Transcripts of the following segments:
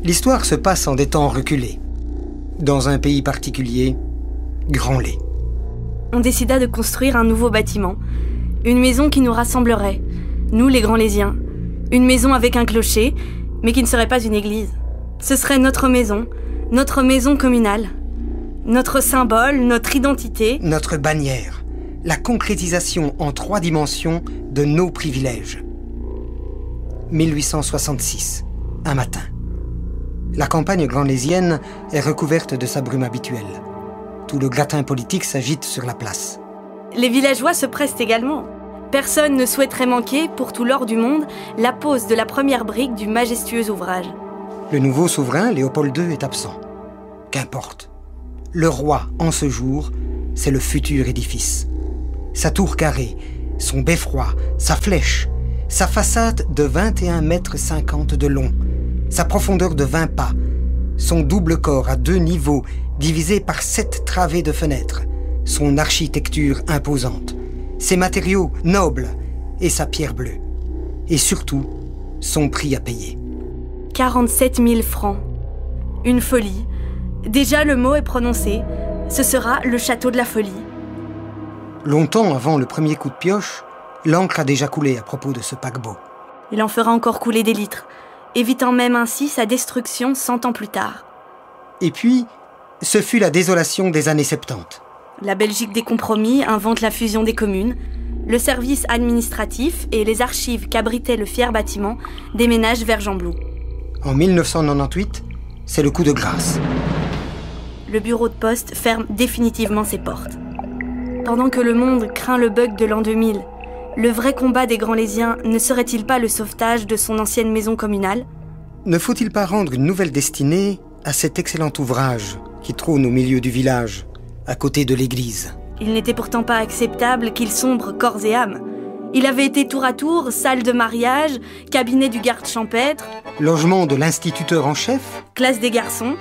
L'histoire se passe en des temps reculés. Dans un pays particulier, Grandlay. On décida de construire un nouveau bâtiment. Une maison qui nous rassemblerait, nous les Grandlaysiens. Une maison avec un clocher, mais qui ne serait pas une église. Ce serait notre maison communale. Notre symbole, notre identité. Notre bannière, la concrétisation en 3 dimensions de nos privilèges. 1866, un matin. La campagne grandlaysienne est recouverte de sa brume habituelle. Tout le gratin politique s'agite sur la place. Les villageois se pressent également. Personne ne souhaiterait manquer, pour tout l'or du monde, la pose de la première brique du majestueux ouvrage. Le nouveau souverain, Léopold II, est absent. Qu'importe. Le roi, en ce jour, c'est le futur édifice. Sa tour carrée, son beffroi, sa flèche, sa façade de 21,50 mètres de long, sa profondeur de 20 pas, son double corps à 2 niveaux divisé par 7 travées de fenêtres, son architecture imposante, ses matériaux nobles et sa pierre bleue. Et surtout, son prix à payer. 47 000 francs. Une folie. Déjà le mot est prononcé. Ce sera le château de la folie. Longtemps avant le premier coup de pioche, l'encre a déjà coulé à propos de ce paquebot. Il en fera encore couler des litres, évitant même ainsi sa destruction 100 ans plus tard. Et puis, ce fut la désolation des années 70. La Belgique des compromis invente la fusion des communes. Le service administratif et les archives qu'abritait le fier bâtiment déménagent vers Gembloux. En 1998, c'est le coup de grâce. Le bureau de poste ferme définitivement ses portes. Pendant que le monde craint le bug de l'an 2000, le vrai combat des Grandlaysiens ne serait-il pas le sauvetage de son ancienne maison communale ? Ne faut-il pas rendre une nouvelle destinée à cet excellent ouvrage qui trône au milieu du village, à côté de l'église ? Il n'était pourtant pas acceptable qu'il sombre corps et âme. Il avait été tour à tour salle de mariage, cabinet du garde champêtre, logement de l'instituteur en chef, classe des garçons,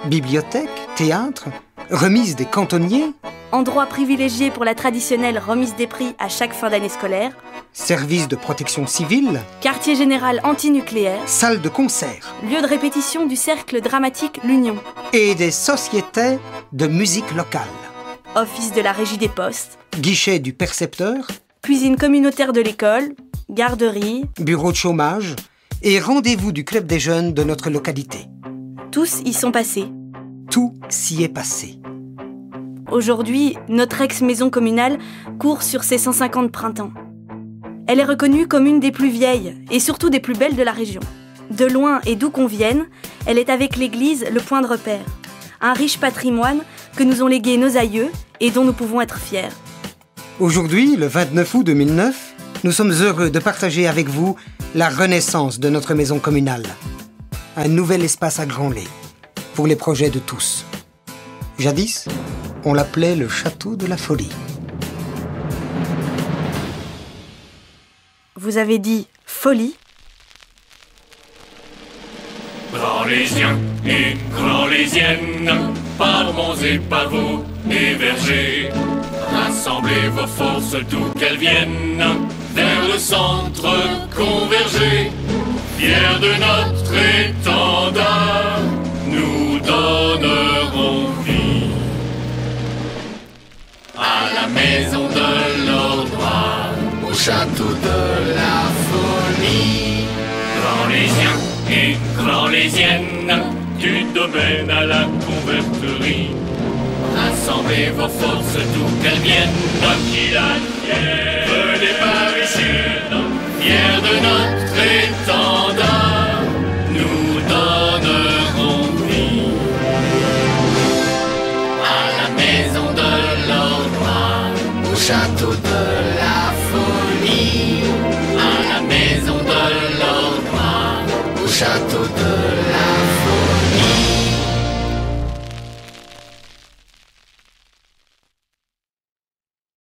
bibliothèque, théâtre, remise des cantonniers, endroit privilégié pour la traditionnelle remise des prix à chaque fin d'année scolaire, service de protection civile, quartier général antinucléaire, salle de concert, lieu de répétition du cercle dramatique L'Union et des sociétés de musique locale, office de la régie des postes, guichet du percepteur, cuisine communautaire de l'école, garderie, bureau de chômage et rendez-vous du club des jeunes de notre localité. Tous y sont passés. Tout s'y est passé. Aujourd'hui, notre ex-maison communale court sur ses 150 printemps. Elle est reconnue comme une des plus vieilles et surtout des plus belles de la région. De loin et d'où qu'on vienne, elle est avec l'église le point de repère. Un riche patrimoine que nous ont légué nos aïeux et dont nous pouvons être fiers. Aujourd'hui, le 29 août 2009, nous sommes heureux de partager avec vous la renaissance de notre maison communale. Un nouvel espace à Grandlay, pour les projets de tous. Jadis, on l'appelait le château de la folie. Vous avez dit folie ? Grandlaysiens et Grandlaysiennes, parmons et pavots et vergers, rassemblez vos forces d'où qu'elles viennent, vers le centre convergez, fiers de notre étendard, nous donnerons vie à la maison de l'Ordre, au château de la folie. Grandlaysiens et Grandlaysiennes, du domaine à la converterie, rassemblez vos forces d'où qu'elles viennent, qu'il advienne. Venez par ici, fiers de notre étendard, nous donnerons vie à la maison de l'Ordre, au château de la folie, à la maison de l'Ordre, au château de